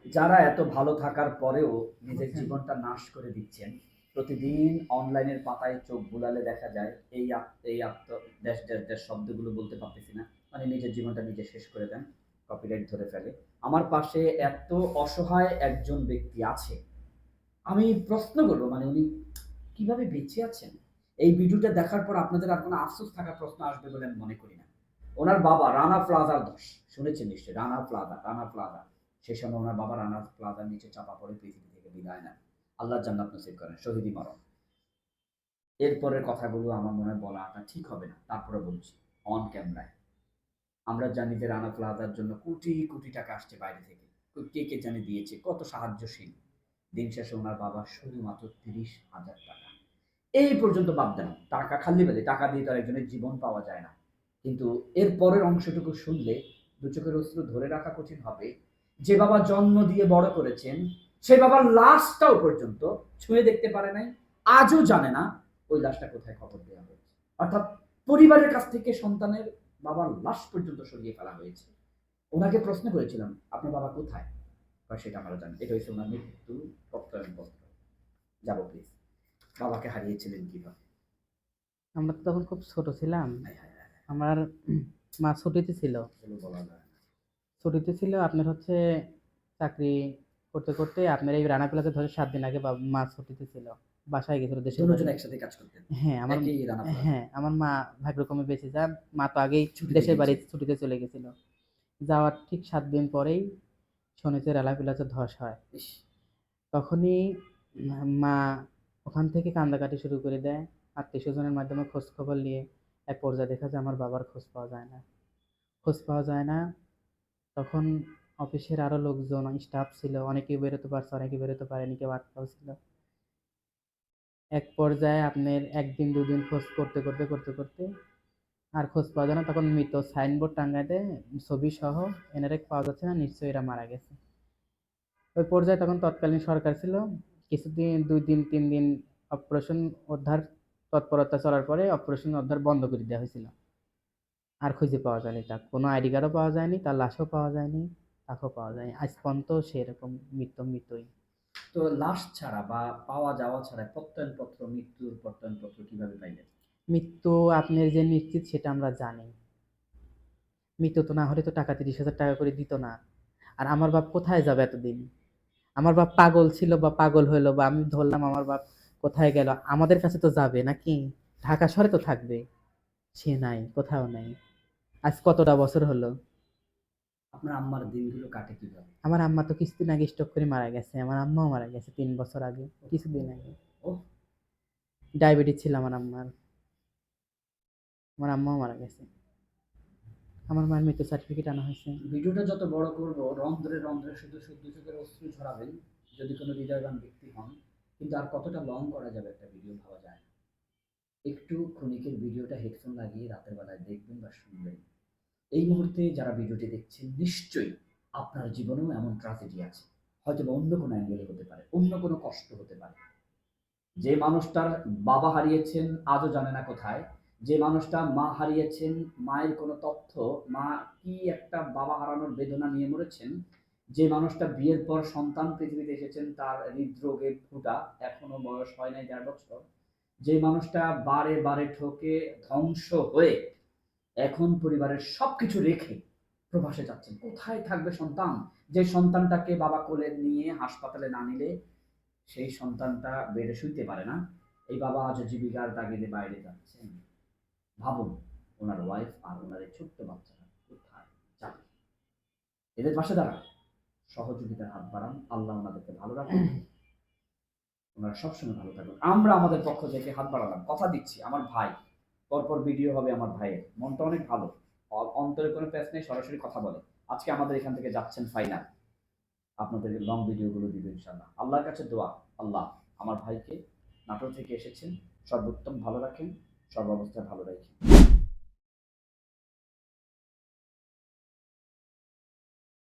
যারা এত ভালো থাকার পরেও নিজের জীবনটা নাশ করে দিচ্ছেন, প্রতিদিন অনলাইনের পাতায় চোখ বুলালে দেখা যায় এই আত্ম ড্যাশ ড্যাশ ড্যাশ শব্দগুলো বলতে পারতেছি না। মানে নিজের জীবনটা নিজে শেষ করে দেন, কপিরাইট ধরে ফেলে। আমার পাশে এত অসহায় একজন ব্যক্তি আছে, আমি প্রশ্ন করব মানে উনি কিভাবে বেঁচে আছেন? এই ভিডিওটা দেখার পর আপনাদের আর কোনো আফসোস থাকার প্রশ্ন আসবে বলে আমি মনে করি না। ওনার বাবা রানা প্লাজার ধস, শুনেছেন নিশ্চয়ই রানা প্লাজা। সেই সময় ওনার বাবা রানা প্লাজার নিচে চাপা পড়ে পৃথিবী থেকে বিদায় নেন। আল্লাহ জান্নাত নসিব করেন, শহীদি মরণ। এরপরের কথাগুলো আমার মনে হয় বলাটা ঠিক হবে না, তারপরে বলছি অন ক্যামেরায়। আমরা জানি যে রানা প্লাজার জন্য কোটি কোটি টাকা আসছে বাইরে থেকে, কে কে জানি দিয়েছে, কত সাহায্যশীল। দিন শেষে ওনার বাবা শুধুমাত্র 30,000 টাকা, এই পর্যন্ত বাদ দেন। টাকা খালি বাদে, টাকা দিয়ে তো আর একজনের জীবন পাওয়া যায় না। কিন্তু এর পরের অংশটুকু শুনলে দু চোখের অশ্রু ধরে রাখা কঠিন হবে। যে বাবা জন্ম দিয়ে বড় করেছেন, সে বাবার লাশটাও পর্যন্ত ছুঁয়ে দেখতে পারে নাই, আজও জানে না ওই লাশটা কোথায় খবর দেওয়া হয়েছে। অর্থাৎ পরিবারের কাছ থেকে সন্তানের বাবার লাশ পর্যন্ত সরিয়ে ফেলা হয়েছে। ওনাকে প্রশ্ন করেছিলাম, আপনার বাবা কোথায়? সেটা আমরা জানি, এটা হচ্ছে ওনার মৃত্যু প্রত্যয়নপত্র। যাবো প্লিজ। বাবাকে হারিয়েছিলেন কিভাবে? আমরা তো তখন খুব ছোট ছিলাম। হায় হায় হায়, আমার মা ছুটিতে ছিল। এগুলো বলা যায় না। ছুটিতে ছিল আপনার হচ্ছে চাকরি করতে করতে আপনার এই রানা প্লাজা ধরে 7 দিন আগে মা ছুটিতে ছিল, বাসায় গেছিল দেশের বাড়ি। দুজন একসাথে কাজ করতেন হ্যাঁ আমার একই রানা প্লাজা? হ্যাঁ আমার মা ভাগ্যক্রমে বেঁচে যান। মা তো আগেই ছুটিতে দেশের বাড়ি গিয়েছে? ছুটিতে চলে গেছিল। যাওয়ার ঠিক 7 দিন পরেই শুনি যে রানা প্লাজা ধস হয়। ইস! তখনই মা ওখান থেকে কান্দাকাটি শুরু করে দেয়। আত্মীয় স্বজনের মাধ্যমে খোঁজ খবর নিয়ে এক পর্যায়ে দেখা যায় আমার বাবার খোঁজ পাওয়া যায় না। খোঁজ পাওয়া যায় না। তখন অফিসের আরো লোকজন, স্টাফ ছিল। অনেকেই বেরোতে পারছে, অনেকে বেরোতে পারেনি, কেউ আটকাও ছিল। এক পর্যায়ে আপনার ১ দিন ২ দিন খোঁজ করতে আর খোঁজ পাওয়া যায় না। তখন মৃত সাইনবোর্ড টাঙ্গায় দেয়, ছবি সহ, এনারে পাওয়া যাচ্ছে না, নিশ্চয়ই এরা মারা গেছে। ওই পর্যায়ে তখন তৎকালীন সরকার ছিল। কিছুদিন ২ দিন ৩ দিন অপারেশন উদ্ধার তৎপরতা চলার পরে অপারেশন উদ্ধার বন্ধ করে দেওয়া হয়েছিল। আর খুঁজে পাওয়া যায়নি তাকে। কোনো আইডি কার্ডও পাওয়া যায়নি, তার লাশও পাওয়া যায়নি, তাকেও পাওয়া যায়নি। আজ পর্যন্ত সে এরকম মৃতই। তো লাশ ছাড়া বা পাওয়া যাওয়া ছাড়া প্রত্যয়নপত্র, মৃত্যুর প্রত্যয়নপত্র কিভাবে পাইলেন? মৃত্যু আপনার যে নিশ্চিত সেটা আমরা জানি। মৃত্যু তো না হলে তো টাকা ৩০,০০০ টাকা করে দিত না। আর আমার বাপ কোথায় যাবে এতদিন? আমার বাপ পাগল ছিল বা পাগল হইলো বা আমি ধরলাম আমার বাপ কোথায় গেল, আমাদের কাছে তো যাবে নাকি? ঢাকা শহরে তো থাকবে। সে নাই, কোথাও নাই। আজ কতটা বছর হলো। আপনার আম্মার দিনগুলো কাটে কিভাবে? আমার আম্মা তো কিছুদিন আগে স্ট্রোক করে মারা গেছে। আমার আম্মাও মারা গেছে ৩ বছর আগে, কিছুদিন আগে। ওহ! ডায়াবেটিস ছিল আমার আম্মার। আমার আম্মাও মারা গেছে। আমার মায়ের মৃত্যু সার্টিফিকেট আনা হয়েছে। ভিডিওটা যত বড় করব, রন্ধ্রে রন্ধ্রে শুধু শুদ্ধ চোখের অশ্রু ঝরাবেন যদি কোনো হৃদয়বান ব্যক্তি হন। কিন্তু আর কতটা লং করা যাবে একটা ভিডিও ভাবা যায় না। একটু ক্ষণিকের ভিডিওটা হেডফোন লাগিয়ে রাতের বেলায় দেখবেন বা শুনবেন। এই মুহূর্তে যারা ভিডিওটি দেখছেন, নিশ্চয়ই আপনার জীবনেও এমন ট্র্যাজেডি আছে। হয়তোবা অন্য কোনো অ্যাঙ্গেলে হতে পারে, অন্য কোনো কষ্ট হতে পারে। যে মানুষটার বাবা হারিয়েছেন আজও জানে না কোথায়, যে মানুষটা মা হারিয়েছেন, মায়ের কোনো তথ্য, মা কি একটা বাবা হারানোর বেদনা নিয়ে মরেছেন, যে মানুষটা বিয়ের পর সন্তান পৃথিবীতে এসেছেন তার হৃদরোগে ভুগা, এখনো বয়স হয় নাই ১.৫ বছর, যে মানুষটা বারে বারে ঠকে ধ্বংস হয়ে এখন পরিবারের সবকিছু রেখে প্রবাসে যাচ্ছেন, কোথায় থাকবে সন্তান? যে সন্তানটাকে বাবা কোলে নিয়ে হাসপাতালে না নিলে সেই সন্তানটা বেডে শুইতে পারে না, এই বাবা আজ জীবিকার তাগিদে বাইরে যাচ্ছেন। ভাবুন, ওনার ওয়াইফ আর ওনার এই ছোট্ট বাচ্চাটা কোথায় যাবে? এদের পাশে দাঁড়ান, সহযোগিতার হাত বাড়ান, আল্লাহ ওনাদেরকে ভালো রাখুন, ওনারা সবসময় ভালো থাকুন। আমরা আমাদের পক্ষ থেকে হাত বাড়ালাম, কথা দিচ্ছি আমার ভাই, পরপর ভিডিও হবে আমার ভাইয়ের, মনটা অনেক ভালো, অন্তরে কোনো প্যাচ নেই, সরাসরি কথা বলে। আজকে আমাদের এখান থেকে যাচ্ছেন ফাইনাল, আপনাদেরকে লং ভিডিওগুলো দিব ইনশাল্লাহ। আল্লাহর কাছে দোয়া, আল্লাহ আমার ভাইকে, নাটোর থেকে এসেছেন, সর্বোত্তম ভালো রাখেন, সর্বাবস্থায় ভালো রাখেন।